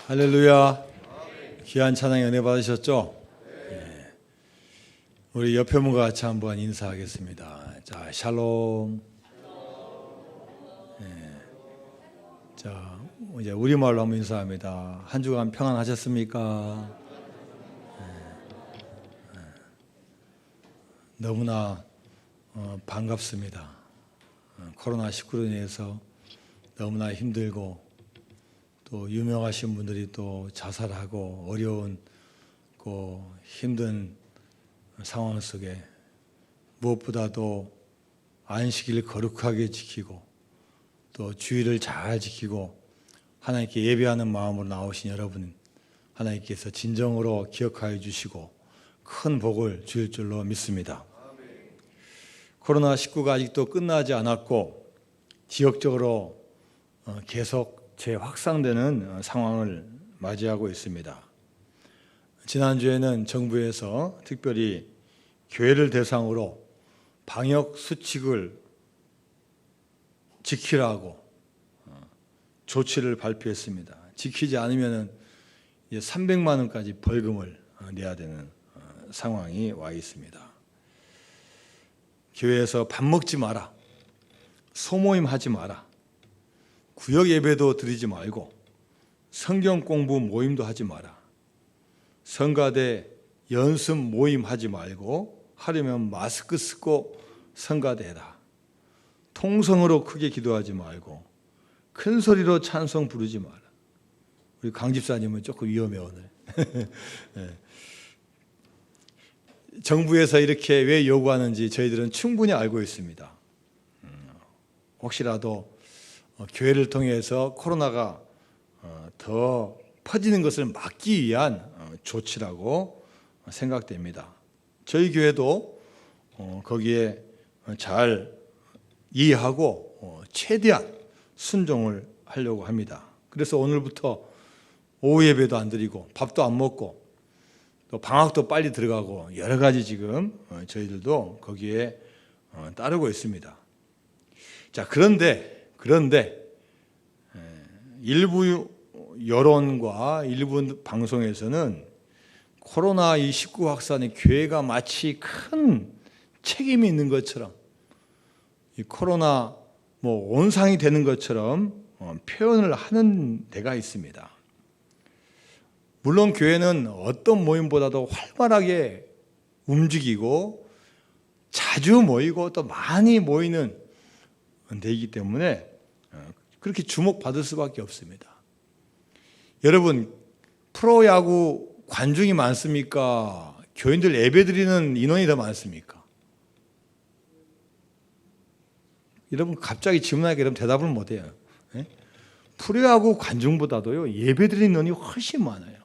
할렐루야. 귀한 찬양 은혜 받으셨죠? 예. 우리 옆에 분과 같이 한번 인사하겠습니다. 자, 샬롬. 예. 자, 이제 우리말로 한번 인사합니다. 한 주간 평안하셨습니까? 예. 너무나 반갑습니다. 코로나19로 인해서 너무나 힘들고 또 유명하신 분들이 또 자살하고 어려운 그 힘든 상황 속에 무엇보다도 안식일을 거룩하게 지키고 또 주의를 잘 지키고 하나님께 예배하는 마음으로 나오신 여러분, 하나님께서 진정으로 기억하여 주시고 큰 복을 주실 줄로 믿습니다. 코로나19가 아직도 끝나지 않았고 지역적으로 계속 재확산되는 상황을 맞이하고 있습니다. 지난주에는 정부에서 특별히 교회를 대상으로 방역 수칙을 지키라고 조치를 발표했습니다. 지키지 않으면 300만 원까지 벌금을 내야 되는 상황이 와 있습니다. 교회에서 밥 먹지 마라, 소모임 하지 마라, 구역 예배도 드리지 말고 성경 공부 모임도 하지 마라, 성가대 연습 모임 하지 말고 하려면 마스크 쓰고 성가대라, 통성으로 크게 기도하지 말고 큰 소리로 찬송 부르지 마라. 우리 강 집사님은 조금 위험해 오늘. 네. 정부에서 이렇게 왜 요구하는지 저희들은 충분히 알고 있습니다. 혹시라도 교회를 통해서 코로나가 더 퍼지는 것을 막기 위한 조치라고 생각됩니다. 저희 교회도 거기에 잘 이해하고 최대한 순종을 하려고 합니다. 그래서 오늘부터 오후 예배도 안 드리고 밥도 안 먹고 또 방학도 빨리 들어가고 여러 가지 지금 저희들도 거기에 따르고 있습니다. 자, 그런데 일부 여론과 일부 방송에서는 코로나19 확산에 교회가 마치 큰 책임이 있는 것처럼 이 코로나 온상이 되는 것처럼 표현을 하는 데가 있습니다. 물론 교회는 어떤 모임보다도 활발하게 움직이고 자주 모이고 또 많이 모이는 데이기 때문에 그렇게 주목받을 수밖에 없습니다. 여러분, 프로야구 관중이 많습니까? 교인들 예배드리는 인원이 더 많습니까? 여러분 갑자기 질문하게 되면 대답을 못해요. 프로야구 관중보다도요 예배드리는 인원이 훨씬 많아요.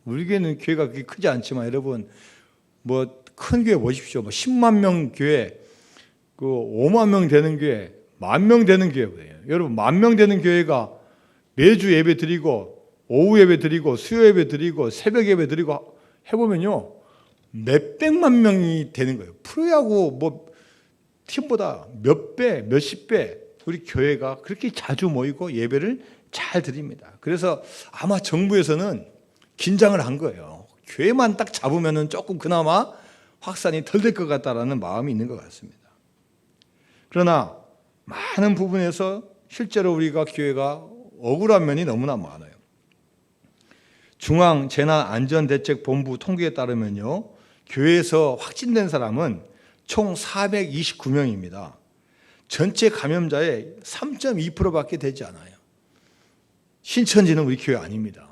우리 교회는 교회가 그렇게 크지 않지만 여러분 큰 교회 보십시오. 10만 명 교회, 5만 명 되는 교회, 10,000명 되는 교회예요. 여러분 10,000명 되는 교회가 매주 예배 드리고 오후 예배 드리고 수요 예배 드리고 새벽 예배 드리고 해보면요 몇백만 명이 되는 거예요. 프로야구 팀보다 몇 배, 몇십 배 우리 교회가 그렇게 자주 모이고 예배를 잘 드립니다. 그래서 아마 정부에서는 긴장을 한 거예요. 교회만 딱 잡으면은 조금 그나마 확산이 덜 될 것 같다라는 마음이 있는 것 같습니다. 그러나 많은 부분에서 실제로 우리가 교회가 억울한 면이 너무나 많아요. 중앙재난안전대책본부 통계에 따르면요, 교회에서 확진된 사람은 총 429명입니다. 전체 감염자의 3.2%밖에 되지 않아요. 신천지는 우리 교회 아닙니다.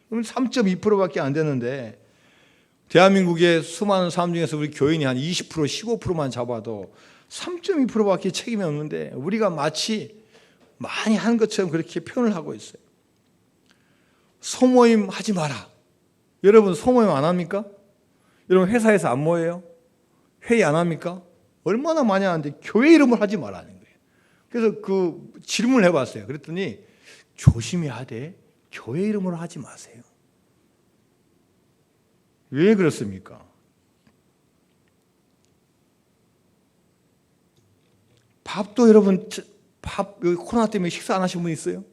그럼 3.2%밖에 안 되는데 대한민국의 수많은 사람 중에서 우리 교인이 한 20%, 15%만 잡아도 3.2%밖에 책임이 없는데 우리가 마치 많이 한 것처럼 그렇게 표현을 하고 있어요. 소모임 하지 마라. 여러분 소모임 안 합니까? 여러분 회사에서 안 모여요? 회의 안 합니까? 얼마나 많이 하는데 교회 이름을 하지 말라는 거예요. 그래서 그 질문을 해봤어요. 그랬더니 조심해야 돼. 교회 이름으로 하지 마세요. 왜 그렇습니까? 밥도 여러분 코로나 때문에 식사 안 하신 분 있어요?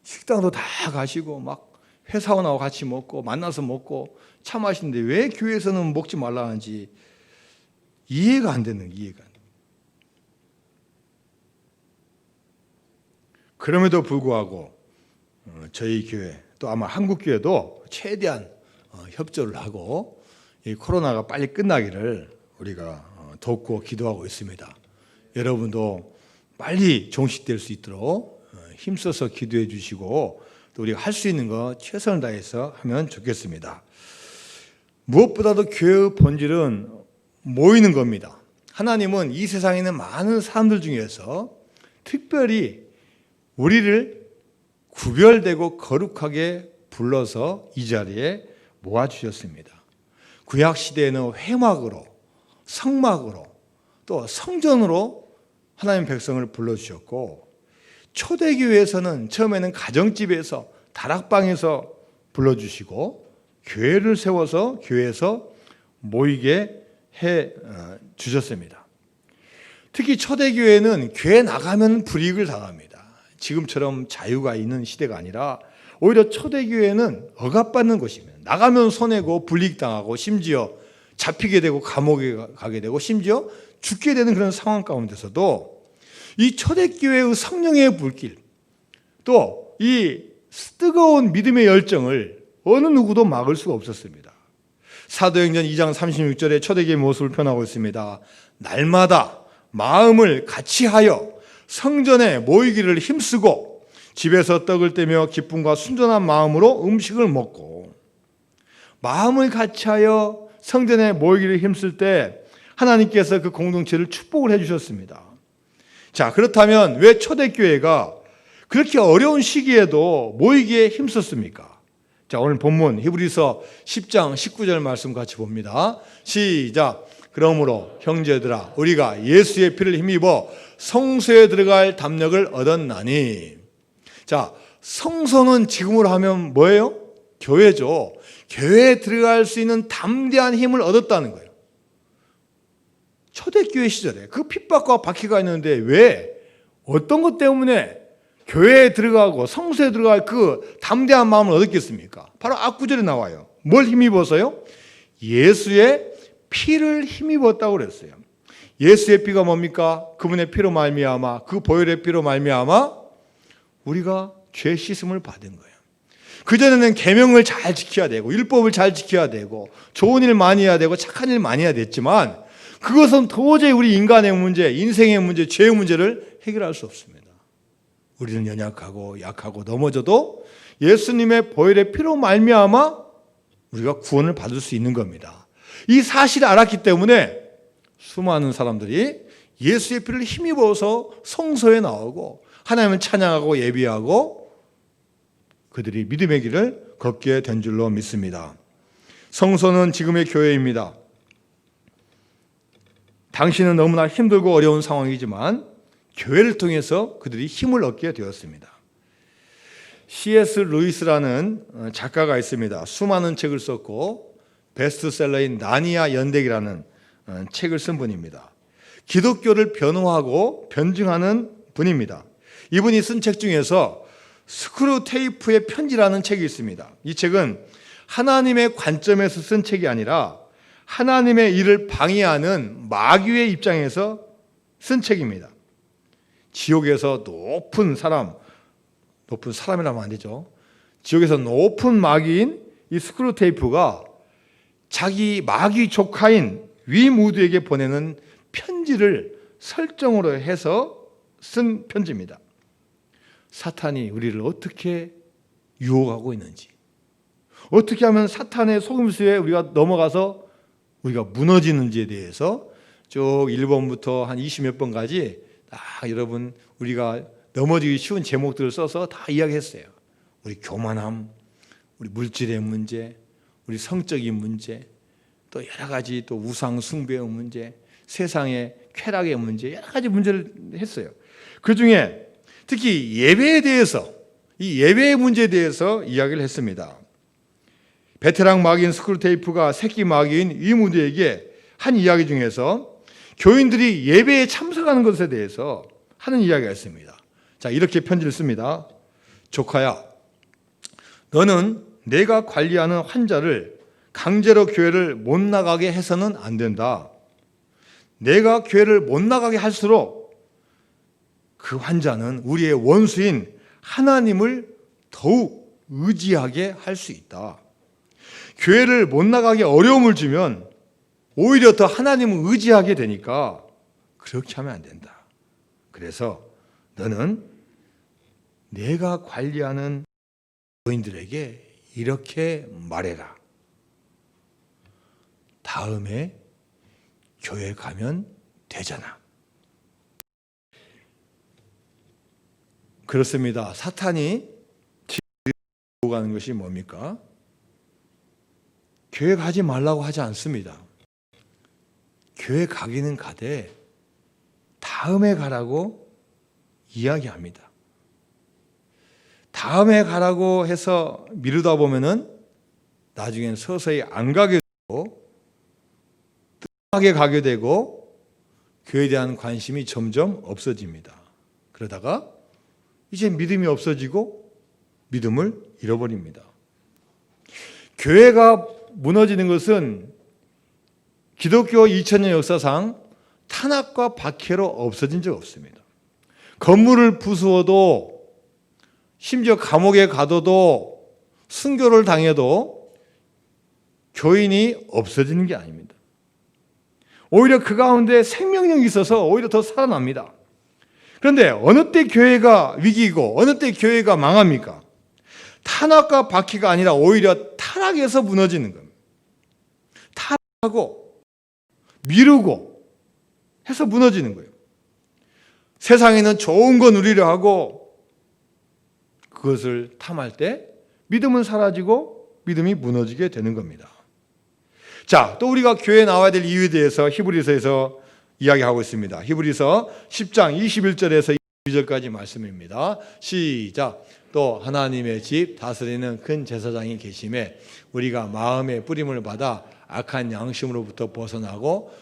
식당도 다 가시고 막 회사원하고 같이 먹고 만나서 먹고 차 마시는데 왜 교회에서는 먹지 말라 하는지 이해가 안 되는 이해가 안 돼. 그럼에도 불구하고 저희 교회 또 아마 한국 교회도 최대한 협조를 하고 이 코로나가 빨리 끝나기를 우리가 돕고 기도하고 있습니다. 여러분도 빨리 종식될 수 있도록 힘써서 기도해 주시고 또 우리가 할 수 있는 거 최선을 다해서 하면 좋겠습니다. 무엇보다도 교회의 본질은 모이는 겁니다. 하나님은 이 세상에 있는 많은 사람들 중에서 특별히 우리를 구별되고 거룩하게 불러서 이 자리에 모아주셨습니다. 구약시대에는 회막으로 성막으로 또 성전으로 하나님 백성을 불러주셨고 초대교회에서는 처음에는 가정집에서 다락방에서 불러주시고 교회를 세워서 교회에서 모이게 해 주셨습니다. 특히 초대교회는 교회 나가면 불이익을 당합니다. 지금처럼 자유가 있는 시대가 아니라 오히려 초대교회는 억압받는 곳입니다. 나가면 손해고 불이익당하고 심지어 잡히게 되고 감옥에 가게 되고 심지어 죽게 되는 그런 상황 가운데서도 이 초대교회의 성령의 불길 또 이 뜨거운 믿음의 열정을 어느 누구도 막을 수가 없었습니다. 사도행전 2장 36절에 초대교회의 모습을 표현하고 있습니다. 날마다 마음을 같이하여 성전에 모이기를 힘쓰고 집에서 떡을 떼며 기쁨과 순전한 마음으로 음식을 먹고 마음을 같이하여 성전에 모이기를 힘쓸 때 하나님께서 그 공동체를 축복을 해주셨습니다. 자, 그렇다면 왜 초대교회가 그렇게 어려운 시기에도 모이기에 힘썼습니까? 자, 오늘 본문 히브리서 10장 19절 말씀 같이 봅니다. 시작. 그러므로 형제들아 우리가 예수의 피를 힘입어 성소에 들어갈 담력을 얻었나니. 자, 성소는 지금으로 하면 뭐예요? 교회죠. 교회에 들어갈 수 있는 담대한 힘을 얻었다는 거예요. 초대교회 시절에 그 핍박과 박해가 있는데 왜 어떤 것 때문에 교회에 들어가고 성소에 들어갈 그 담대한 마음을 얻었겠습니까? 바로 앞구절에 나와요. 뭘 힘입어서요? 예수의 피를 힘입었다고 그랬어요. 예수의 피가 뭡니까? 그분의 피로 말미암아 그 보혈의 피로 말미암아 우리가 죄 씻음을 받은 거예요. 그전에는 계명을 잘 지켜야 되고 율법을 잘 지켜야 되고 좋은 일 많이 해야 되고 착한 일 많이 해야 됐지만 그것은 도저히 우리 인간의 문제, 인생의 문제, 죄의 문제를 해결할 수 없습니다. 우리는 연약하고 약하고 넘어져도 예수님의 보혈의 피로 말미암아 우리가 구원을 받을 수 있는 겁니다. 이 사실을 알았기 때문에 수많은 사람들이 예수의 피를 힘입어서 성소에 나오고 하나님을 찬양하고 예비하고 그들이 믿음의 길을 걷게 된 줄로 믿습니다. 성소는 지금의 교회입니다. 당신은 너무나 힘들고 어려운 상황이지만 교회를 통해서 그들이 힘을 얻게 되었습니다. C.S. 루이스라는 작가가 있습니다. 수많은 책을 썼고 베스트셀러인 나니아 연대기라는 책을 쓴 분입니다. 기독교를 변호하고 변증하는 분입니다. 이분이 쓴 책 중에서 스크루테이프의 편지라는 책이 있습니다. 이 책은 하나님의 관점에서 쓴 책이 아니라 하나님의 일을 방해하는 마귀의 입장에서 쓴 책입니다. 지옥에서 높은 사람이라면 안 되죠. 지옥에서 높은 마귀인 이 스크루테이프가 자기 마귀 조카인 위무드에게 보내는 편지를 설정으로 해서 쓴 편지입니다. 사탄이 우리를 어떻게 유혹하고 있는지, 어떻게 하면 사탄의 속임수에 우리가 넘어가서 우리가 무너지는지에 대해서 쭉 1번부터 한 20몇 번까지 다 여러분 우리가 넘어지기 쉬운 제목들을 써서 다 이야기했어요. 우리 교만함, 우리 물질의 문제, 우리 성적인 문제, 또 여러 가지 또 우상 숭배의 문제, 세상의 쾌락의 문제, 여러 가지 문제를 했어요. 그중에 특히 예배에 대해서, 이 예배의 문제에 대해서 이야기를 했습니다. 베테랑 마귀인 스크루테이프가 새끼 마귀인 위무드에게 한 이야기 중에서 교인들이 예배에 참석하는 것에 대해서 하는 이야기가 있습니다. 자, 이렇게 편지를 씁니다. 조카야, 너는 내가 관리하는 환자를 강제로 교회를 못 나가게 해서는 안 된다. 내가 교회를 못 나가게 할수록 그 환자는 우리의 원수인 하나님을 더욱 의지하게 할 수 있다. 교회를 못 나가게 어려움을 주면 오히려 더 하나님을 의지하게 되니까 그렇게 하면 안 된다. 그래서 너는 내가 관리하는 교인들에게 이렇게 말해라. 다음에 교회 가면 되잖아. 그렇습니다. 사탄이 가는 것이 뭡니까? 교회 가지 말라고 하지 않습니다. 교회 가기는 가되 다음에 가라고 이야기합니다. 다음에 가라고 해서 미루다 보면은 나중엔 서서히 안 가게 되고 뜸하게 가게 되고 교회에 대한 관심이 점점 없어집니다. 그러다가 이제 믿음이 없어지고 믿음을 잃어버립니다. 교회가 무너지는 것은 기독교 2000년 역사상 탄압과 박해로 없어진 적 없습니다. 건물을 부수어도 심지어 감옥에 가둬도 순교를 당해도 교인이 없어지는 게 아닙니다. 오히려 그 가운데 생명력이 있어서 오히려 더 살아납니다. 그런데 어느 때 교회가 위기이고 어느 때 교회가 망합니까? 탄압과 박해가 아니라 오히려 타락에서 무너지는 겁니다. 타락하고 미루고 해서 무너지는 거예요. 세상에는 좋은 거 누리려 하고 그것을 탐할 때 믿음은 사라지고 믿음이 무너지게 되는 겁니다. 자, 또 우리가 교회에 나와야 될 이유에 대해서 히브리서에서 이야기하고 있습니다. 히브리서 10장 21절에서 22절까지 말씀입니다. 시작. 또 하나님의 집 다스리는 큰 제사장이 계심에 우리가 마음의 뿌림을 받아 악한 양심으로부터 벗어나고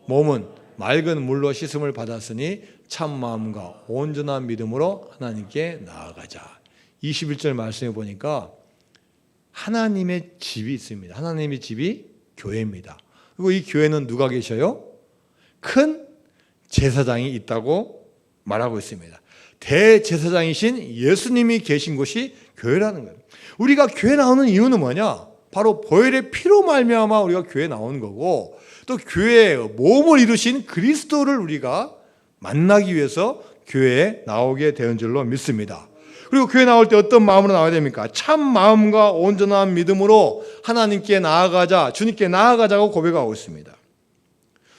몸은 맑은 물로 씻음을 받았으니 참 마음과 온전한 믿음으로 하나님께 나아가자. 21절 말씀해 보니까 하나님의 집이 있습니다. 하나님의 집이 교회입니다. 그리고 이 교회는 누가 계셔요? 큰 제사장이 있다고 말하고 있습니다. 대제사장이신 예수님이 계신 곳이 교회라는 거예요. 우리가 교회 나오는 이유는 뭐냐? 바로 보혈의 피로 말미암아 우리가 교회에 나오는 거고 또 교회의 몸을 이루신 그리스도를 우리가 만나기 위해서 교회에 나오게 되는 줄로 믿습니다. 그리고 교회 나올 때 어떤 마음으로 나와야 됩니까? 참 마음과 온전한 믿음으로 하나님께 나아가자, 주님께 나아가자고 고백하고 있습니다.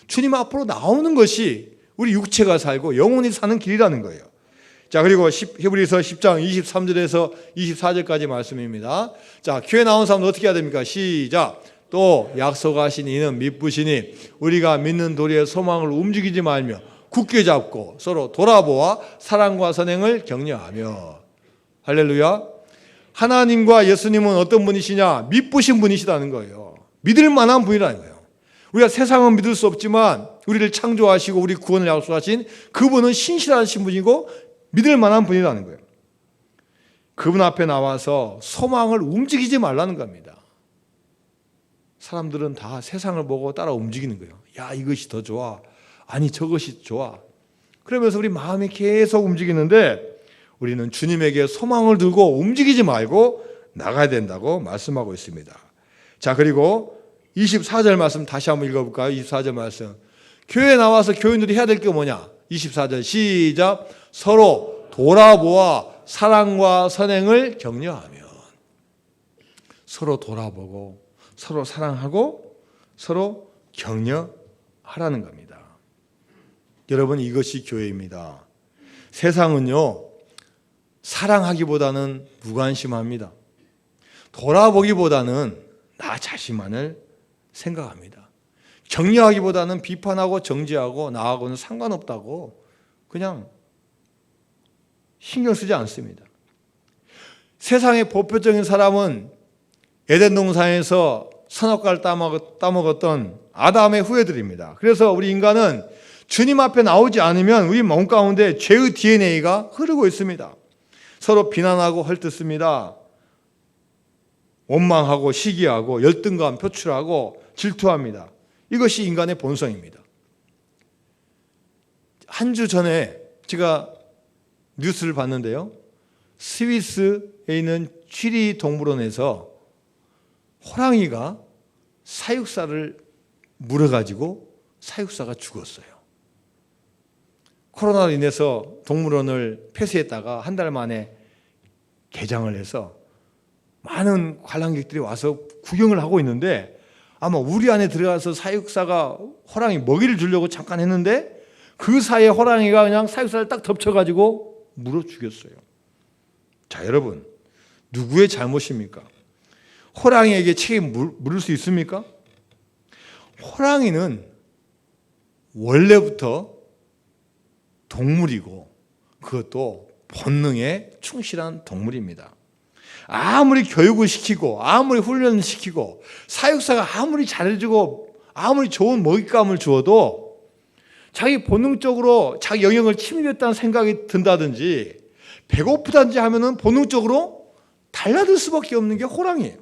주님 앞으로 나오는 것이 우리 육체가 살고 영혼이 사는 길이라는 거예요. 자, 그리고 히브리서 10장 23절에서 24절까지 말씀입니다. 자, 교회 나온 사람은 어떻게 해야 됩니까? 시작. 또 약속하신 이는 미쁘시니 우리가 믿는 도리의 소망을 움직이지 말며 굳게 잡고 서로 돌아보아 사랑과 선행을 격려하며. 할렐루야. 하나님과 예수님은 어떤 분이시냐? 미쁘신 분이시다는 거예요. 믿을 만한 분이라는 거예요. 우리가 세상은 믿을 수 없지만 우리를 창조하시고 우리 구원을 약속하신 그분은 신실하신 분이고 믿을 만한 분이라는 거예요. 그분 앞에 나와서 소망을 움직이지 말라는 겁니다. 사람들은 다 세상을 보고 따라 움직이는 거예요. 야, 이것이 더 좋아. 아니, 저것이 좋아. 그러면서 우리 마음이 계속 움직이는데 우리는 주님에게 소망을 두고 움직이지 말고 나가야 된다고 말씀하고 있습니다. 자, 그리고 24절 말씀 다시 한번 읽어볼까요? 24절 말씀. 교회에 나와서 교인들이 해야 될 게 뭐냐? 24절 시작. 서로 돌아보아 사랑과 선행을 격려하며. 서로 돌아보고 서로 사랑하고 서로 격려하라는 겁니다. 여러분, 이것이 교회입니다. 세상은요, 사랑하기보다는 무관심합니다. 돌아보기보다는 나 자신만을 생각합니다. 격려하기보다는 비판하고 정죄하고 나하고는 상관없다고 그냥 신경 쓰지 않습니다. 세상의 보편적인 사람은 에덴 동산에서 선악과를 따먹었던 아담의 후예들입니다. 그래서 우리 인간은 주님 앞에 나오지 않으면 우리 몸 가운데 죄의 DNA가 흐르고 있습니다. 서로 비난하고 헐뜯습니다. 원망하고 시기하고 열등감 표출하고 질투합니다. 이것이 인간의 본성입니다. 한 주 전에 제가 뉴스를 봤는데요. 스위스에 있는 취리 동물원에서 호랑이가 사육사를 물어가지고 사육사가 죽었어요. 코로나로 인해서 동물원을 폐쇄했다가 한 달 만에 개장을 해서 많은 관람객들이 와서 구경을 하고 있는데 아마 우리 안에 들어가서 사육사가 호랑이 먹이를 주려고 잠깐 했는데 그 사이에 호랑이가 그냥 사육사를 딱 덮쳐가지고 물어 죽였어요. 자, 여러분, 누구의 잘못입니까? 호랑이에게 책임 물을 수 있습니까? 호랑이는 원래부터 동물이고 그것도 본능에 충실한 동물입니다. 아무리 교육을 시키고 아무리 훈련을 시키고 사육사가 아무리 잘해주고 아무리 좋은 먹잇감을 주어도 자기 본능적으로 자기 영역을 침입했다는 생각이 든다든지 배고프다든지 하면은 본능적으로 달라들 수밖에 없는 게 호랑이에요.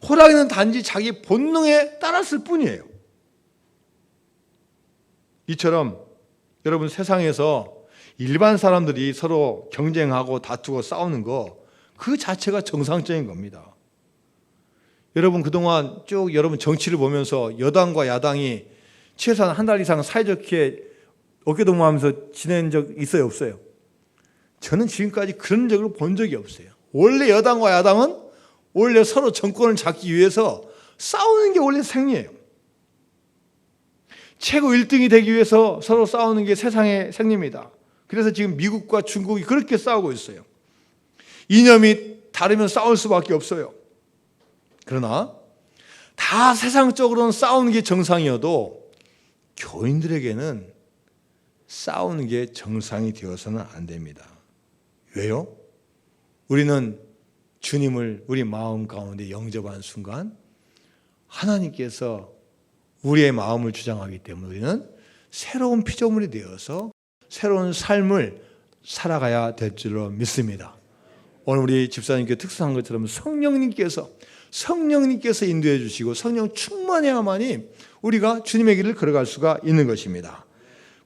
호랑이는 단지 자기 본능에 따랐을 뿐이에요. 이처럼 여러분, 세상에서 일반 사람들이 서로 경쟁하고 다투고 싸우는 거 그 자체가 정상적인 겁니다. 여러분, 그동안 쭉 여러분 정치를 보면서 여당과 야당이 최소한 한 달 이상 사이좋게 어깨동무하면서 지낸 적 있어요, 없어요? 저는 지금까지 그런 적을 본 적이 없어요. 원래 여당과 야당은 원래 서로 정권을 잡기 위해서 싸우는 게 원래 생리예요. 최고 1등이 되기 위해서 서로 싸우는 게 세상의 생리입니다. 그래서 지금 미국과 중국이 그렇게 싸우고 있어요. 이념이 다르면 싸울 수밖에 없어요. 그러나 다 세상적으로는 싸우는 게 정상이어도 교인들에게는 싸우는 게 정상이 되어서는 안 됩니다. 왜요? 우리는 주님을 우리 마음 가운데 영접한 순간 하나님께서 우리의 마음을 주장하기 때문에 우리는 새로운 피조물이 되어서 새로운 삶을 살아가야 될 줄로 믿습니다. 오늘 우리 집사님께 특수한 것처럼 성령님께서 인도해 주시고 성령 충만해야만이 우리가 주님의 길을 걸어갈 수가 있는 것입니다.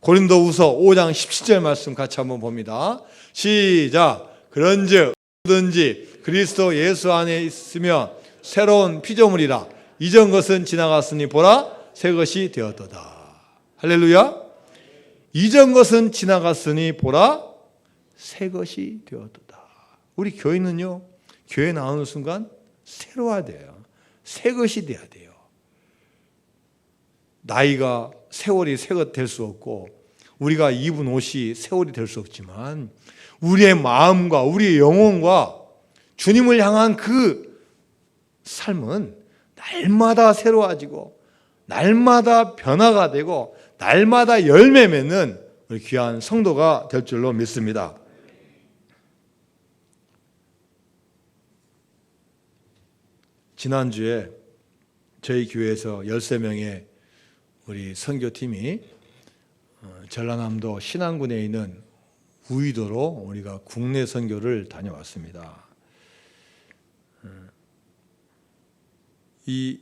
고린도후서 5장 17절 말씀 같이 한번 봅니다. 시작. 그런즉 누구든지 그리스도 예수 안에 있으면 새로운 피조물이라. 이전 것은 지나갔으니 보라 새 것이 되었도다. 할렐루야. 이전 것은 지나갔으니 보라 새 것이 되었도다. 우리 교회는요, 교회 나오는 순간 새로워야 돼요. 새 것이 돼야 돼요. 나이가 세월이 새 것 될 수 없고 우리가 입은 옷이 세월이 될 수 없지만 우리의 마음과 우리의 영혼과 주님을 향한 그 삶은 날마다 새로워지고 날마다 변화가 되고 날마다 열매 맺는 우리 귀한 성도가 될 줄로 믿습니다. 지난주에 저희 교회에서 13명의 우리 선교팀이 전라남도 신안군에 있는 우이도로 우리가 국내 선교를 다녀왔습니다. 이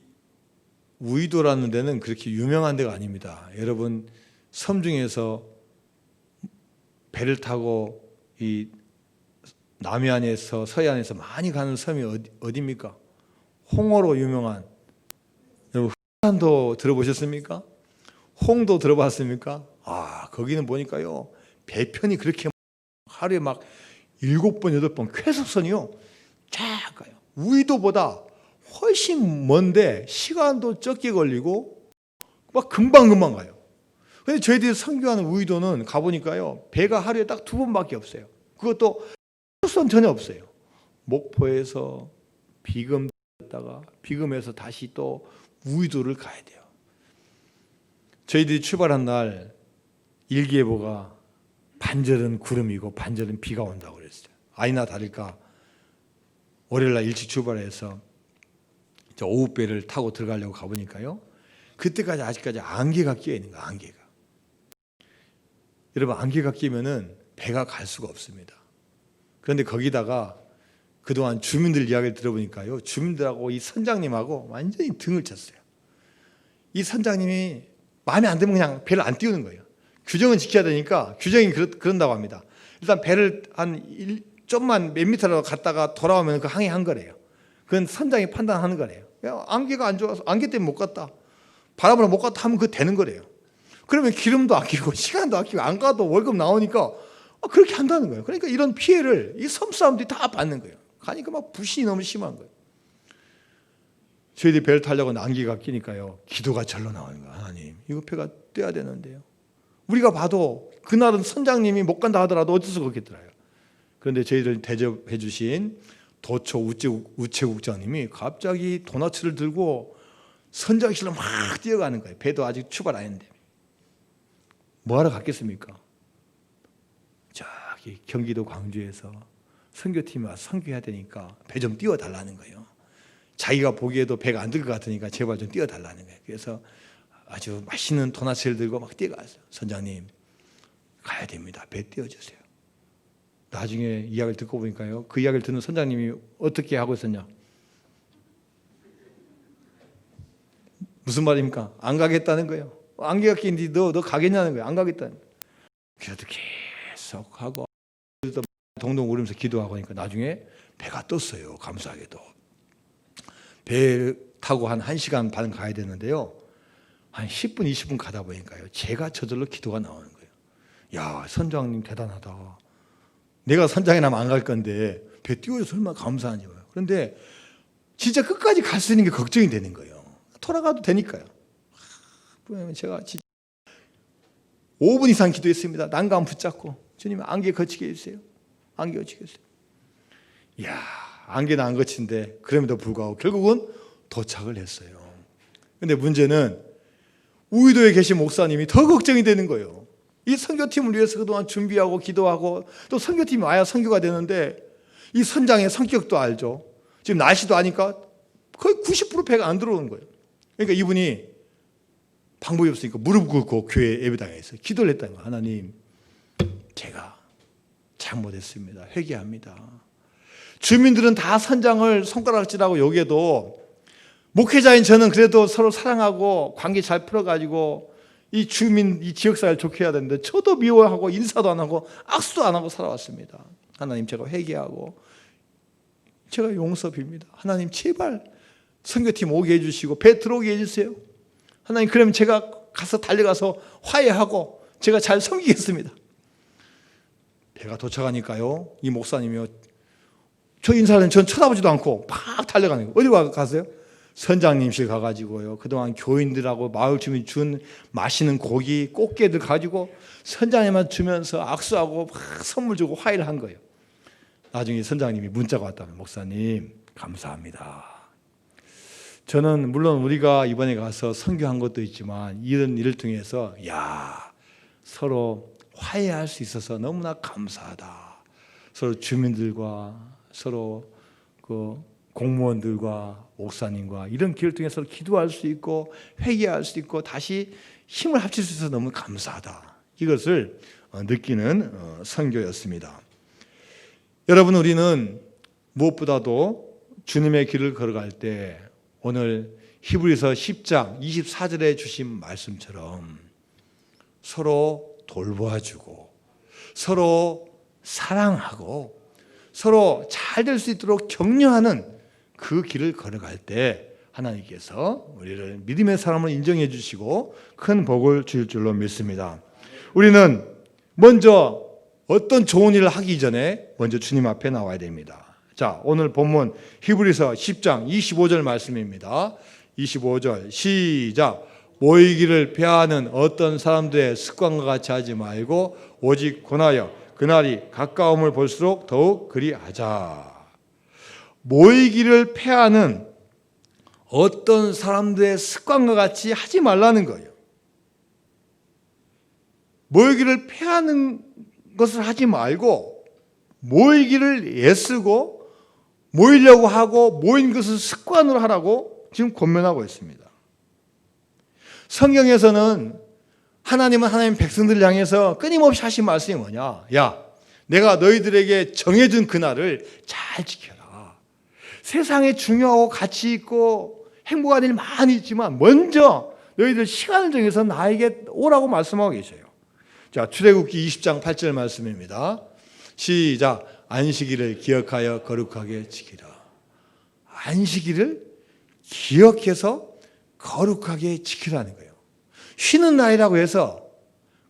우이도라는 데는 그렇게 유명한 데가 아닙니다. 여러분, 섬 중에서 배를 타고 이 남해안에서 서해안에서 많이 가는 섬이 어디입니까? 홍어로 유명한, 여러분 홍안도 들어보셨습니까? 홍도 들어봤습니까? 거기는 보니까요, 배편이 그렇게 하루에 막 7번, 8번 쾌속선이요 쫙 가요. 우이도보다 훨씬 먼데 시간도 적게 걸리고 막 금방금방 가요. 근데 저희들이 선교하는 우이도는 가보니까요, 배가 하루에 딱 2번밖에 없어요. 그것도 쾌속선 전혀 없어요. 목포에서 비금 다가 비금에서 다시 또 우이도를 가야 돼요. 저희들이 출발한 날 일기예보가 반절은 구름이고 반절은 비가 온다고 그랬어요. 아니나 다를까 월요일날 일찍 출발해서 저 오후배를 타고 들어가려고 가보니까요, 그때까지 아직까지 안개가 끼어 있는 거예요. 안개가. 여러분, 안개가 끼면은 배가 갈 수가 없습니다. 그런데 거기다가 그동안 주민들 이야기를 들어보니까요, 주민들하고 이 선장님하고 완전히 등을 쳤어요. 이 선장님이 마음에 안 들면 그냥 배를 안 띄우는 거예요. 규정은 지켜야 되니까 규정이 그런다고 합니다. 일단 배를 좀만 몇 미터라도 갔다가 돌아오면 그 항해한 거래요. 그건 선장이 판단하는 거래요. 안개가 안 좋아서 안개 때문에 못 갔다, 바람으로 못 갔다 하면 그거 되는 거래요. 그러면 기름도 아끼고 시간도 아끼고 안 가도 월급 나오니까 그렇게 한다는 거예요. 그러니까 이런 피해를 이 섬 사람들이 다 받는 거예요. 가니까 막 불신이 너무 심한 거예요. 저희들이 배를 타려고 안개가 끼니까요, 기도가 절로 나오는 거예요. 하나님, 이거 배가 떼야 되는데요. 우리가 봐도 그날은 선장님이 못 간다 하더라도 어쩔 수가 없겠더라고요. 그런데 저희를 대접해 주신 도초 우체국장님이 갑자기 도너츠를 들고 선장실로 막 뛰어가는 거예요. 배도 아직 출발 안 했는데. 뭐하러 갔겠습니까? 저기 경기도 광주에서 선교팀이 와서 선교해야 되니까 배 좀 띄워달라는 거예요. 자기가 보기에도 배가 안 들 것 같으니까 제발 좀 띄워달라는 거예요. 그래서 아주 맛있는 도너츠를 들고 막 뛰어갔어요. 선장님, 가야 됩니다. 배 띄워주세요. 나중에 이야기를 듣고 보니까요, 그 이야기를 듣는 선장님이 어떻게 하고 있었냐? 무슨 말입니까? 안 가겠다는 거예요. 안개가 끼는데 너 가겠냐는 거예요. 안 가겠다는 거예요. 그래도 계속 하고 동동 울으면서 기도하고 하니까 나중에 배가 떴어요. 감사하게도. 배 타고 한 1시간 반 가야 되는데요, 한 10분 20분 가다 보니까요, 제가 저절로 기도가 나오는 거예요. 야, 선장님 대단하다. 내가 선장이라면 안 갈 건데 배 띄워줘서 얼마나 감사하니. 그런데 진짜 끝까지 갈 수 있는 게 걱정이 되는 거예요. 돌아가도 되니까요. 제가 진짜 5분 이상 기도했습니다. 난감 붙잡고, 주님 안개 거치게 해주세요. 안개 거치게 해주세요. 이야, 안개는 안 거친데 그럼에도 불구하고 결국은 도착을 했어요. 그런데 문제는 우이도에 계신 목사님이 더 걱정이 되는 거예요. 이 선교팀을 위해서 그동안 준비하고 기도하고 또 선교팀이 와야 선교가 되는데, 이 선장의 성격도 알죠. 지금 날씨도 아니까 거의 90% 배가 안 들어오는 거예요. 그러니까 이분이 방법이 없으니까 무릎 꿇고 교회 예배당에서 기도를 했다는 거예요. 하나님, 제가 잘못했습니다. 회개합니다. 주민들은 다 선장을 손가락질하고 여기에도 목회자인 저는 그래도 서로 사랑하고 관계 잘 풀어가지고 이 주민, 이 지역사회를 좋게 해야 되는데 저도 미워하고 인사도 안 하고 악수도 안 하고 살아왔습니다. 하나님, 제가 회개하고 제가 용서 빕니다. 하나님, 제발 선교팀 오게 해주시고 배 들어오게 해주세요. 하나님, 그러면 제가 가서 달려가서 화해하고 제가 잘 섬기겠습니다. 배가 도착하니까요, 이 목사님이요, 저 인사는 전 쳐다보지도 않고 막 달려가는 거예요. 어디 가세요? 선장님실 가가지고요, 그동안 교인들하고 마을 주민이 준 맛있는 고기, 꽃게들 가지고 선장님한테 주면서 악수하고 막 선물 주고 화해를 한 거예요. 나중에 선장님이 문자가 왔다면, 목사님 감사합니다. 저는 물론 우리가 이번에 가서 선교한 것도 있지만 이런 일을 통해서 서로 화해할 수 있어서 너무나 감사하다. 서로 주민들과 서로 그 공무원들과 목사님과 이런 길을 통해서 기도할 수 있고 회개할 수 있고 다시 힘을 합칠 수 있어서 너무 감사하다. 이것을 느끼는 선교였습니다. 여러분, 우리는 무엇보다도 주님의 길을 걸어갈 때 오늘 히브리서 10장 24절에 주신 말씀처럼 서로 돌보아주고 서로 사랑하고 서로 잘 될 수 있도록 격려하는 그 길을 걸어갈 때 하나님께서 우리를 믿음의 사람을 인정해 주시고 큰 복을 주실 줄로 믿습니다. 우리는 먼저 어떤 좋은 일을 하기 전에 먼저 주님 앞에 나와야 됩니다. 자, 오늘 본문 히브리서 10장 25절 말씀입니다. 25절 시작. 모이기를 패하는 어떤 사람들의 습관과 같이 하지 말고 오직 권하여 그날이 가까움을 볼수록 더욱 그리하자. 모이기를 패하는 어떤 사람들의 습관과 같이 하지 말라는 거예요. 모이기를 패하는 것을 하지 말고 모이기를 애쓰고 모이려고 하고 모인 것을 습관으로 하라고 지금 권면하고 있습니다. 성경에서는 하나님은 하나님 백성들을 향해서 끊임없이 하신 말씀이 뭐냐? 야, 내가 너희들에게 정해준 그날을 잘 지켜라. 세상에 중요하고 가치 있고 행복한 일 많이 있지만 먼저 너희들 시간을 정해서 나에게 오라고 말씀하고 계셔요. 자, 출애굽기 20장 8절 말씀입니다. 시작. 안식일을 기억하여 거룩하게 지키라. 안식일을 기억해서 거룩하게 지키라는 거예요. 쉬는 날이라고 해서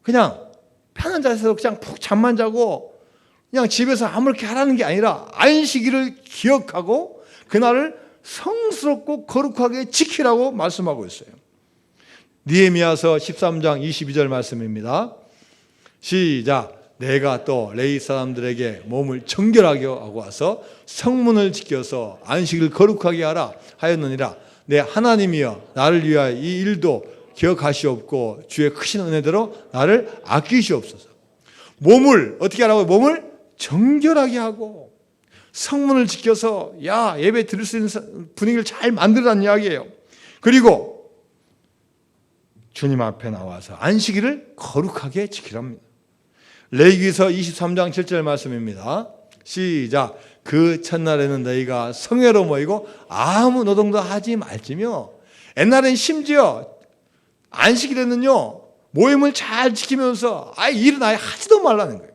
그냥 편한 자세로 그냥 푹 잠만 자고 그냥 집에서 아무렇게 하라는 게 아니라 안식일을 기억하고 그날을 성스럽고 거룩하게 지키라고 말씀하고 있어요. 느헤미야서 13장 22절 말씀입니다. 시작. 내가 또 레위 사람들에게 몸을 정결하게 하고 와서 성문을 지켜서 안식을 거룩하게 하라 하였느니라. 내 하나님이여 나를 위하여 이 일도 기억하시옵고 주의 크신 은혜대로 나를 아끼시옵소서. 몸을 어떻게 하라고? 몸을 정결하게 하고 성문을 지켜서 예배 드릴 수 있는 분위기를 잘 만들라는 이야기예요. 그리고 주님 앞에 나와서 안식일을 거룩하게 지키랍니다. 레위기서 23장 7절 말씀입니다. 시작. 그 첫날에는 너희가 성회로 모이고 아무 노동도 하지 말지며. 옛날엔 심지어 안식일에는요 모임을 잘 지키면서 일은 아예 하지도 말라는 거예요.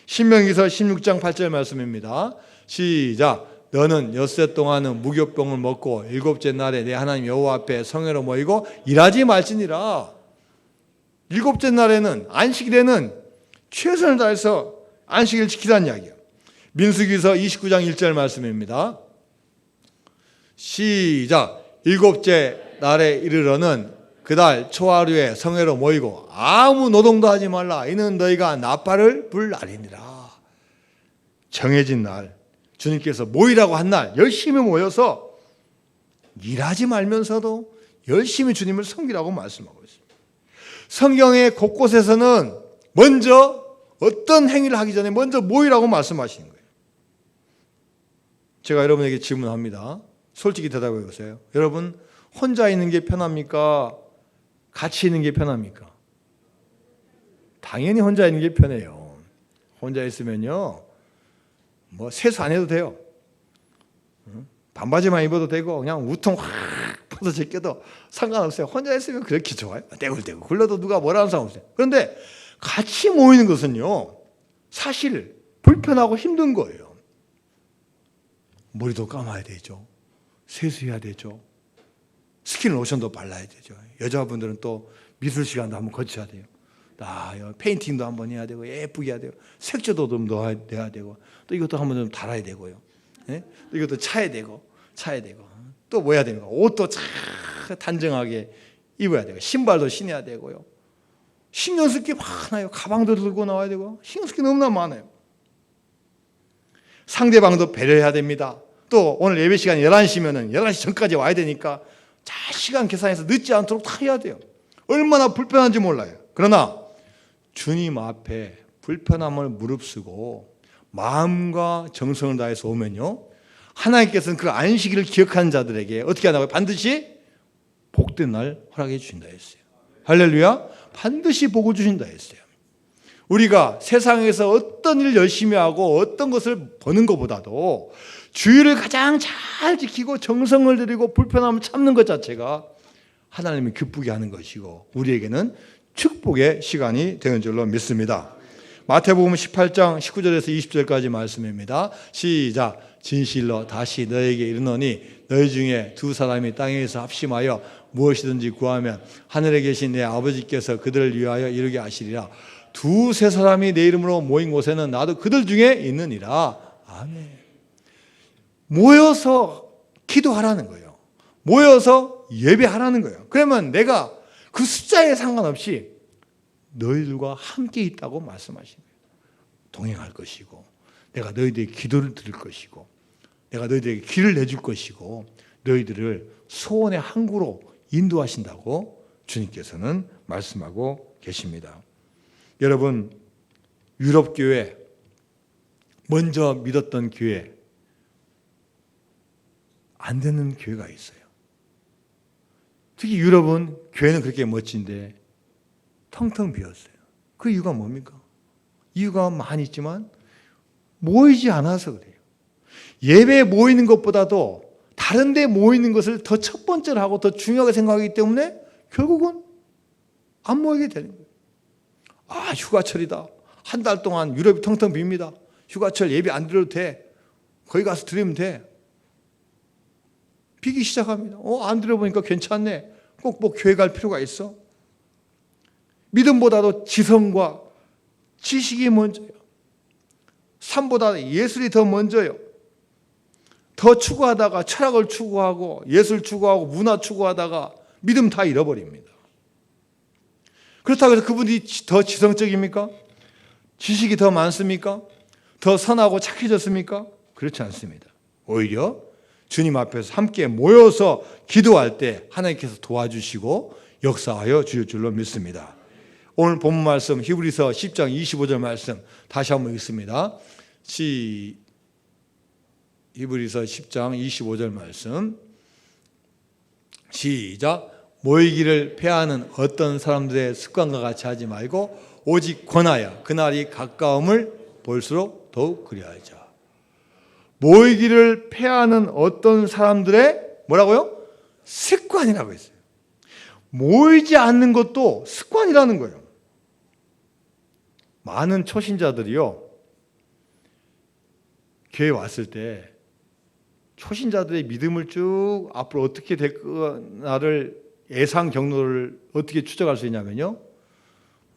신명기서 16장 8절 말씀입니다. 시작. 너는 엿새 동안은 무교병을 먹고 일곱째 날에 내 하나님 여호와 앞에 성회로 모이고 일하지 말지니라. 일곱째 날에는 안식일에는 최선을 다해서 안식일을 지키라는 이야기예요. 민수기서 29장 1절 말씀입니다. 시작. 일곱째 날에 이르러는 그달 초하루에 성회로 모이고 아무 노동도 하지 말라. 이는 너희가 나팔을 불 날이니라. 정해진 날, 주님께서 모이라고 한 날 열심히 모여서 일하지 말면서도 열심히 주님을 섬기라고 말씀하고 있습니다. 성경의 곳곳에서는 먼저 어떤 행위를 하기 전에 먼저 모이라고 말씀하시는 거예요. 제가 여러분에게 질문합니다. 솔직히 대답해 보세요. 여러분 혼자 있는 게 편합니까? 같이 있는 게 편합니까? 당연히 혼자 있는 게 편해요. 혼자 있으면요 세수 안 해도 돼요. 반바지만 입어도 되고 그냥 우통 확 벗어 제껴도 상관없어요. 혼자 있으면 그렇게 좋아요. 떼굴떼굴 굴러도 누가 뭐라는 상관없어요. 그런데 같이 모이는 것은요 사실 불편하고 힘든 거예요. 머리도 감아야 되죠. 세수해야 되죠. 스킨 로션도 발라야 되죠. 여자분들은 또 미술 시간도 한번 거쳐야 돼요. 페인팅도 한번 해야 되고 예쁘게 해야 되고 색조도 좀 넣어야 되고 또 이것도 한번 좀 달아야 되고요. 예? 또 이것도 차야 되고 또 뭐 해야 되는 거 옷도 참 단정하게 입어야 되고 신발도 신어야 되고요. 신경 쓸 게 많아요. 가방도 들고 나와야 되고 신경 쓸 게 너무나 많아요. 상대방도 배려해야 됩니다. 또 오늘 예배 시간이 11시면은 11시 전까지 와야 되니까 잘 시간 계산해서 늦지 않도록 다 해야 돼요. 얼마나 불편한지 몰라요. 그러나 주님 앞에 불편함을 무릅쓰고 마음과 정성을 다해서 오면요 하나님께서는 그 안식일을 기억하는 자들에게 어떻게 하나요? 반드시 복된 날 허락해 주신다 했어요. 할렐루야. 반드시 복을 주신다 했어요. 우리가 세상에서 어떤 일 열심히 하고 어떤 것을 버는 것보다도 주의를 가장 잘 지키고 정성을 들이고 불편함을 참는 것 자체가 하나님이 기쁘게 하는 것이고 우리에게는 축복의 시간이 되는 줄로 믿습니다. 마태복음 18장 19절에서 20절까지 말씀입니다. 시작. 진실로 다시 너에게 이르노니 너희 중에 두 사람이 땅에서 합심하여 무엇이든지 구하면 하늘에 계신 내 아버지께서 그들을 위하여 이루게 하시리라. 두세 사람이 내 이름으로 모인 곳에는 나도 그들 중에 있느니라. 아멘. 모여서 기도하라는 거예요. 모여서 예배하라는 거예요. 그러면 내가 그 숫자에 상관없이 너희들과 함께 있다고 말씀하신 거예요. 동행할 것이고 내가 너희들에게 기도를 드릴 것이고 내가 너희들에게 길을 내줄 것이고 너희들을 소원의 항구로 인도하신다고 주님께서는 말씀하고 계십니다. 여러분 유럽교회 먼저 믿었던 교회 안 되는 교회가 있어요. 특히 유럽은 교회는 그렇게 멋진데 텅텅 비었어요. 그 이유가 뭡니까? 이유가 많이 있지만 모이지 않아서 그래요. 예배에 모이는 것보다도 다른 데 모이는 것을 더 첫 번째로 하고 더 중요하게 생각하기 때문에 결국은 안 모이게 되는 거예요. 아, 휴가철이다. 한 달 동안 유럽이 텅텅 빕니다. 휴가철 예배 안 드려도 돼. 거기 가서 드리면 돼. 비기 시작합니다. 안 드려보니까 괜찮네. 꼭 뭐 교회 갈 필요가 있어? 믿음보다도 지성과 지식이 먼저요. 삶보다 예술이 더 먼저요. 더 추구하다가 철학을 추구하고 예술 추구하고 문화 추구하다가 믿음 다 잃어버립니다. 그렇다고 해서 그분이 더 지성적입니까? 지식이 더 많습니까? 더 선하고 착해졌습니까? 그렇지 않습니다. 오히려 주님 앞에서 함께 모여서 기도할 때 하나님께서 도와주시고 역사하여 주실 줄로 믿습니다. 오늘 본문 말씀 히브리서 10장 25절 말씀 다시 한번 읽습니다. 히브리서 10장 25절 말씀 시작. 모이기를 패하는 어떤 사람들의 습관과 같이 하지 말고 오직 권하여 그날이 가까움을 볼수록 더욱 그리하자. 모이기를 패하는 어떤 사람들의 뭐라고요? 습관이라고 했어요. 모이지 않는 것도 습관이라는 거예요. 많은 초신자들이요, 교회 왔을 때 초신자들의 믿음을 쭉 앞으로 어떻게 될 거나를 예상 경로를 어떻게 추적할 수 있냐면요,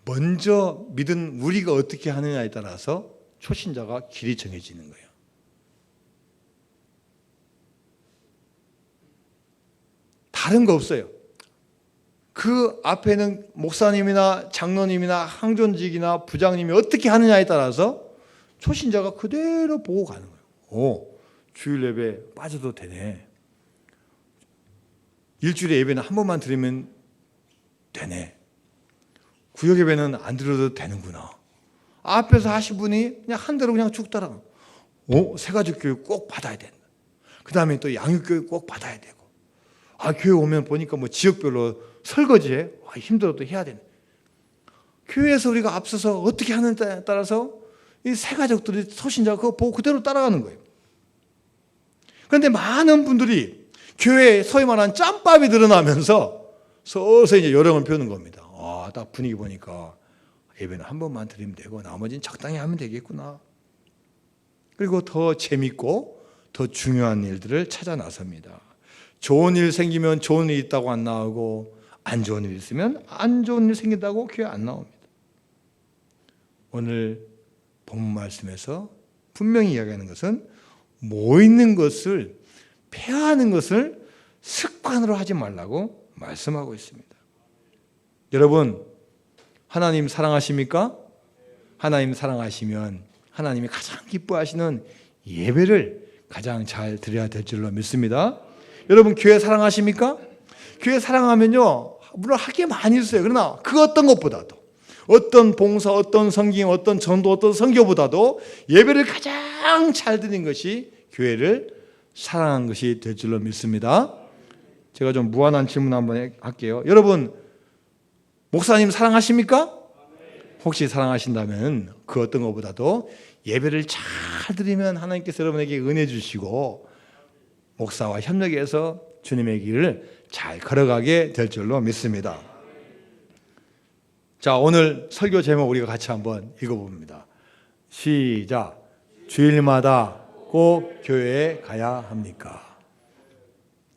먼저 믿은 우리가 어떻게 하느냐에 따라서 초신자가 길이 정해지는 거예요. 다른 거 없어요. 그 앞에는 목사님이나 장로님이나 항존직이나 부장님이 어떻게 하느냐에 따라서 초신자가 그대로 보고 가는 거예요. 주일 예배 빠져도 되네. 일주일에 예배는 한 번만 드리면 되네. 구역 예배는 안 드려도 되는구나. 앞에서 하신 분이 그냥 한 대로 그냥 쭉 따라가. 새가족 교육 꼭 받아야 된다. 그 다음에 또 양육 교육 꼭 받아야 되고. 교회 오면 보니까 뭐 지역별로 설거지해. 힘들어도 해야 되네. 교회에서 우리가 앞서서 어떻게 하느냐에 따라서 이 새가족들이 소신자가 그거 보고 그대로 따라가는 거예요. 그런데 많은 분들이 교회에 소위 말하는 짬밥이 드러나면서 서서히 이제 요령을 펴는 겁니다. 딱 분위기 보니까 예배는 한 번만 드리면 되고 나머지는 적당히 하면 되겠구나. 그리고 더 재밌고 더 중요한 일들을 찾아 나섭니다. 좋은 일 생기면 좋은 일 있다고 안 나오고 안 좋은 일 있으면 안 좋은 일 생긴다고 교회 안 나옵니다. 오늘 본문 말씀에서 분명히 이야기하는 것은 모이는 것을 폐하는 것을 습관으로 하지 말라고 말씀하고 있습니다. 여러분, 하나님 사랑하십니까? 하나님 사랑하시면 하나님이 가장 기뻐하시는 예배를 가장 잘 드려야 될 줄로 믿습니다. 여러분, 교회 사랑하십니까? 교회 사랑하면요, 물론 할 게 많이 있어요. 그러나 그 어떤 것보다도, 어떤 봉사, 어떤 성경, 어떤 전도, 어떤 선교보다도 예배를 가장 잘 드리는 것이 교회를 사랑하는 것이 될 줄로 믿습니다. 제가 좀 무한한 질문 한번 할게요. 여러분, 목사님 사랑하십니까? 혹시 사랑하신다면 그 어떤 것보다도 예배를 잘 드리면 하나님께서 여러분에게 은혜 주시고 목사와 협력해서 주님의 길을 잘 걸어가게 될 줄로 믿습니다. 자, 오늘 설교 제목 우리가 같이 한번 읽어봅니다. 시작. 주일마다 꼭 교회에 가야 합니까?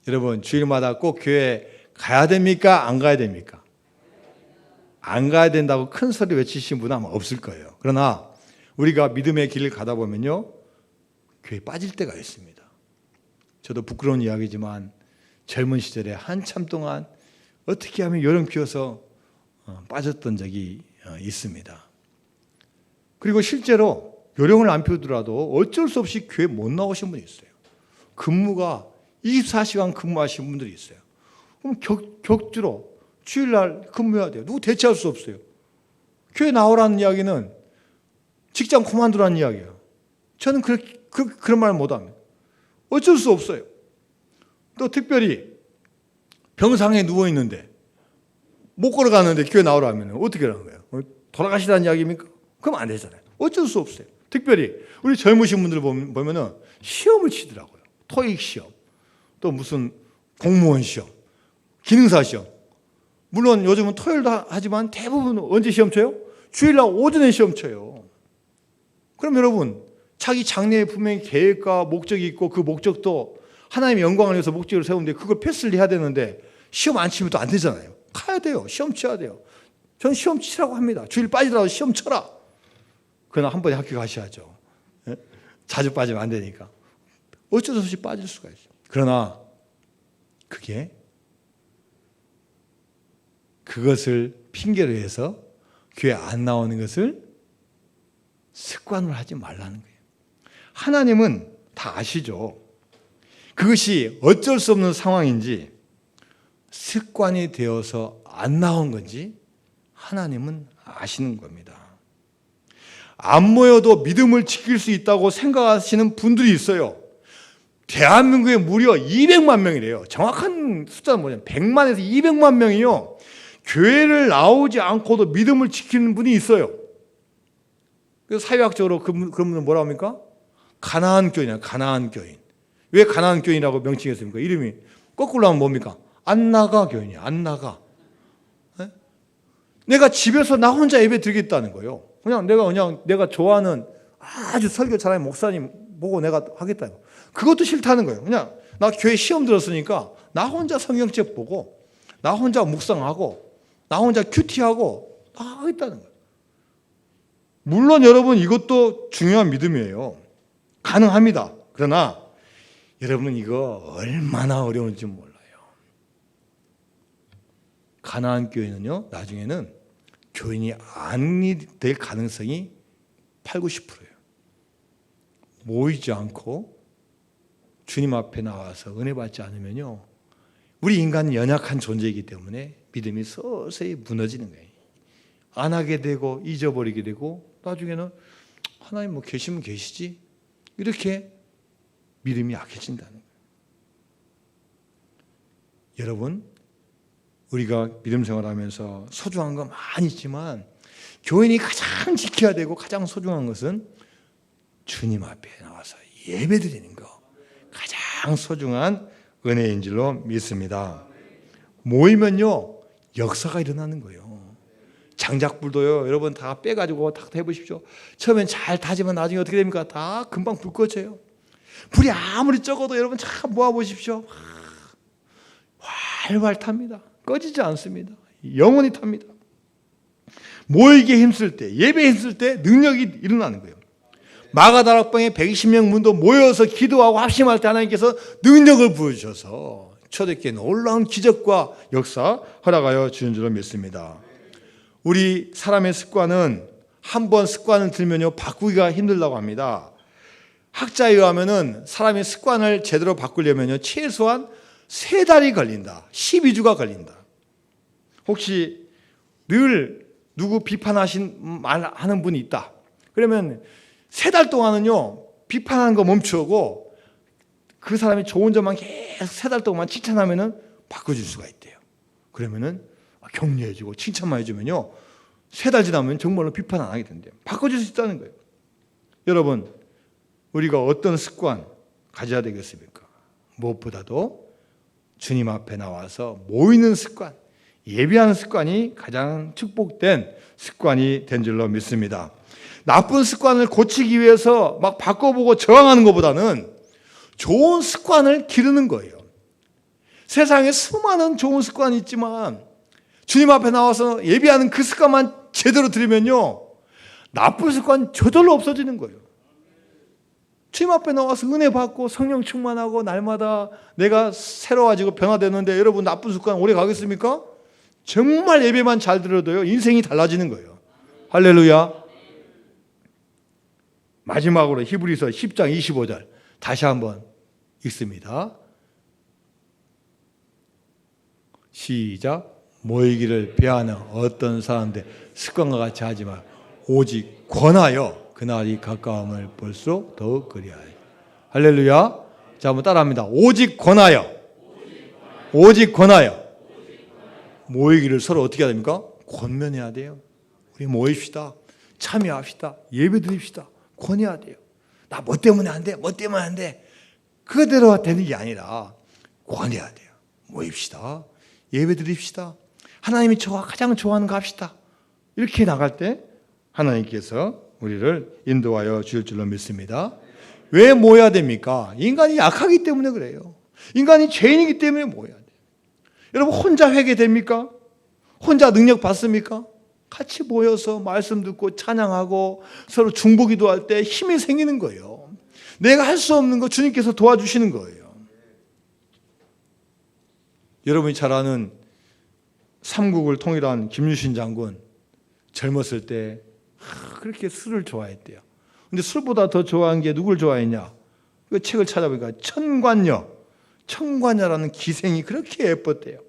여러분, 주일마다 꼭 교회에 가야 됩니까? 안 가야 됩니까? 안 가야 된다고 큰 소리 외치신 분은 아마 없을 거예요. 그러나 우리가 믿음의 길을 가다 보면요, 교회에 빠질 때가 있습니다. 저도 부끄러운 이야기지만 젊은 시절에 한참 동안 어떻게 하면 요령 피워서 빠졌던 적이 있습니다. 그리고 실제로 요령을 안 피우더라도 어쩔 수 없이 교회 못 나오신 분이 있어요. 근무가 24시간 근무하신 분들이 있어요. 그럼 격주로 주일날 근무해야 돼요. 누구 대체할 수 없어요. 교회 나오라는 이야기는 직장 그만두라는 이야기예요. 저는 그런 말 못합니다. 어쩔 수 없어요. 또 특별히 병상에 누워있는데 못 걸어가는데 교회 나오라면 어떻게 하는 거예요? 돌아가시라는 이야기입니까? 그럼 안 되잖아요. 어쩔 수 없어요. 특별히 우리 젊으신 분들 보면은 시험을 치더라고요. 토익 시험, 또 무슨 공무원 시험, 기능사 시험. 물론 요즘은 토요일도 하지만 대부분 언제 시험 쳐요? 주일날 오전에 시험 쳐요. 그럼 여러분, 자기 장래에 분명히 계획과 목적이 있고 그 목적도 하나님의 영광을 위해서 목적을 세우는데 그걸 패스를 해야 되는데 시험 안 치면 또 안 되잖아요. 가야 돼요. 시험 쳐야 돼요. 전 시험 치라고 합니다. 주일 빠지더라도 시험 쳐라. 그러나 한 번에 학교 가셔야죠. 예? 자주 빠지면 안 되니까. 어쩔 수 없이 빠질 수가 있어요. 그러나 그것을 핑계로 해서 교회 안 나오는 것을 습관을 하지 말라는 거예요. 하나님은 다 아시죠. 그것이 어쩔 수 없는 상황인지 습관이 되어서 안 나온 건지 하나님은 아시는 겁니다. 안 모여도 믿음을 지킬 수 있다고 생각하시는 분들이 있어요. 대한민국에 무려 200만 명이래요. 정확한 숫자는 뭐냐면 100만에서 200만 명이요. 교회를 나오지 않고도 믿음을 지키는 분이 있어요. 그래서 사회학적으로 그런 분은 뭐라고 합니까? 가나안 교인이야. 가나안 교인. 왜 가나안 교인이라고 명칭했습니까? 이름이 거꾸로 하면 뭡니까? 안 나가 교인이야. 안 나가. 네? 내가 집에서 나 혼자 예배 드리겠다는 거예요. 그냥 내가 좋아하는 아주 설교 잘하는 목사님 보고 내가 하겠다는 거예요. 그것도 싫다는 거예요. 그냥 나 교회 시험 들었으니까 나 혼자 성경책 보고 나 혼자 묵상하고 나 혼자 큐티하고 다 하겠다는 거예요. 물론 여러분 이것도 중요한 믿음이에요. 가능합니다. 그러나 여러분 이거 얼마나 어려운지 몰라요. 가나안 교회는요, 나중에는 교인이 아니 될 가능성이 8, 90%예요. 모이지 않고 주님 앞에 나와서 은혜 받지 않으면요, 우리 인간은 연약한 존재이기 때문에 믿음이 서서히 무너지는 거예요. 안 하게 되고 잊어버리게 되고 나중에는 하나님 뭐 계시면 계시지, 이렇게 믿음이 약해진다는 거예요. 여러분, 우리가 믿음 생활하면서 소중한 거 많이 있지만 교인이 가장 지켜야 되고 가장 소중한 것은 주님 앞에 나와서 예배드리는 거, 가장 소중한 은혜인 줄로 믿습니다. 모이면요 역사가 일어나는 거예요. 장작불도요, 여러분 다 빼가지고 다 해보십시오. 처음엔 잘 타지만 나중에 어떻게 됩니까? 다 금방 불 꺼져요. 불이 아무리 적어도 여러분 잘 모아보십시오. 활활 탑니다. 꺼지지 않습니다. 영원히 탑니다. 모이기에 힘쓸 때, 예배에 힘쓸 때 능력이 일어나는 거예요. 마가다락방에 120명 문도 모여서 기도하고 합심할 때 하나님께서 능력을 부어주셔서 초대교회 놀라운 기적과 역사 허락하여 주는 줄로 믿습니다. 우리 사람의 습관은 한 번 습관을 들면요 바꾸기가 힘들다고 합니다. 학자에 의하면은 사람의 습관을 제대로 바꾸려면요 최소한 3달이 걸린다. 12주가 걸린다. 혹시 늘 누구 비판하신 말 하는 분이 있다. 그러면 3달 동안은요 비판하는 거 멈추고 그 사람이 좋은 점만 계속 3달 동안 칭찬하면은 바꿔줄 수가 있대요. 그러면은 격려해주고 칭찬만 해주면요 3달 지나면 정말로 비판 안 하게 된대요. 바꿔줄 수 있다는 거예요. 여러분, 우리가 어떤 습관 가져야 되겠습니까? 무엇보다도 주님 앞에 나와서 모이는 습관, 예배하는 습관이 가장 축복된 습관이 된 줄로 믿습니다. 나쁜 습관을 고치기 위해서 막 바꿔보고 저항하는 것보다는 좋은 습관을 기르는 거예요. 세상에 수많은 좋은 습관이 있지만 주님 앞에 나와서 예배하는 그 습관만 제대로 들으면요 나쁜 습관 저절로 없어지는 거예요. 주님 앞에 나와서 은혜 받고 성령 충만하고 날마다 내가 새로워지고 변화되는데 여러분 나쁜 습관 오래 가겠습니까? 정말 예배만 잘 들어도요 인생이 달라지는 거예요. 할렐루야. 마지막으로 히브리서 10장 25절 다시 한번 읽습니다. 시작. 모이기를 배하는 어떤 사람들 습관과 같이 하지 말 오직 권하여 그날이 가까움을 볼수록 더욱 그리하여. 할렐루야. 자, 한번 따라합니다. 오직 권하여. 오직 권하여. 모이기를 서로 어떻게 해야 됩니까? 권면해야 돼요. 우리 모입시다. 참여합시다. 예배 드립시다. 권해야 돼요. 나 뭐 때문에 안 돼? 뭐 때문에 안 돼? 그대로 되는 게 아니라 권해야 돼요. 모입시다. 예배 드립시다. 하나님이 저가 가장 좋아하는 거 합시다. 이렇게 나갈 때 하나님께서 우리를 인도하여 주실 줄로 믿습니다. 왜 모여야 됩니까? 인간이 약하기 때문에 그래요. 인간이 죄인이기 때문에 모여야 돼요. 여러분 혼자 회개됩니까? 혼자 능력 받습니까? 같이 모여서 말씀 듣고 찬양하고 서로 중보기도할 때 힘이 생기는 거예요. 내가 할 수 없는 거 주님께서 도와주시는 거예요. 여러분이 잘 아는 삼국을 통일한 김유신 장군 젊었을 때 그렇게 술을 좋아했대요. 근데 술보다 더 좋아한 게 누굴 좋아했냐? 그 책을 찾아보니까 청관녀라는 기생이 그렇게 예뻤대요.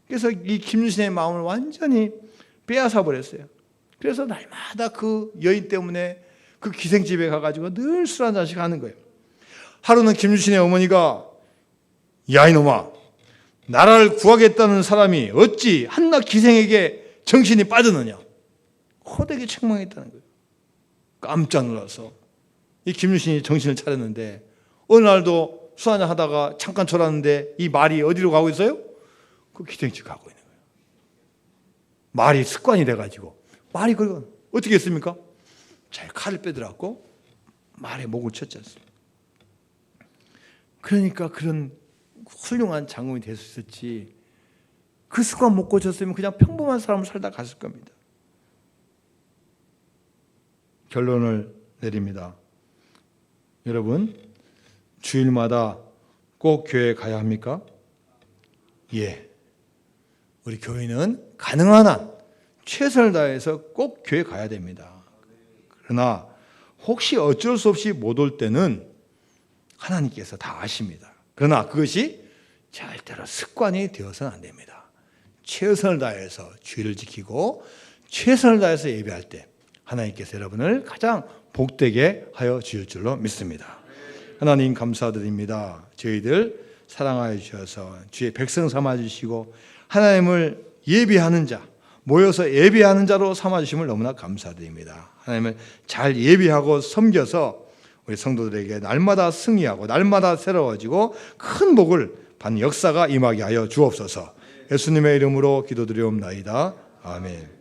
그래서 이 김유신의 마음을 완전히 빼앗아 버렸어요. 그래서 날마다 그 여인 때문에 그 기생집에 가가지고 늘 술 한 잔씩 하는 거예요. 하루는 김유신의 어머니가 야 이놈아, 나라를 구하겠다는 사람이 어찌 한낱 기생에게 정신이 빠졌느냐. 호되게 책망했다는 거예요. 깜짝 놀라서 이 김유신이 정신을 차렸는데 어느 날도 술 한잔 하다가 잠깐 졸았는데 이 말이 어디로 가고 있어요? 그 기생집 가고 있는 거예요. 말이 습관이 돼가지고 말이 그러고 어떻게 했습니까? 잘 칼을 빼들었고 말에 목을 쳤지 않습니까? 그러니까 그런 훌륭한 장군이 될 수 있었지 그 습관 못 고쳤으면 그냥 평범한 사람을 살다 갔을 겁니다. 결론을 내립니다. 여러분, 주일마다 꼭 교회에 가야 합니까? 예. 우리 교회는 가능한 한 최선을 다해서 꼭 교회 가야 됩니다. 그러나 혹시 어쩔 수 없이 못 올 때는 하나님께서 다 아십니다. 그러나 그것이 절대로 습관이 되어서는 안 됩니다. 최선을 다해서 주의를 지키고 최선을 다해서 예배할 때 하나님께서 여러분을 가장 복되게 하여 주실 줄로 믿습니다. 하나님 감사드립니다. 저희들 사랑하여 주셔서 주의 백성 삼아주시고 하나님을 예배하는 자, 모여서 예배하는 자로 삼아주심을 너무나 감사드립니다. 하나님을 잘 예배하고 섬겨서 우리 성도들에게 날마다 승리하고 날마다 새로워지고 큰 복을 받는 역사가 임하게 하여 주옵소서. 예수님의 이름으로 기도드리옵나이다. 아멘.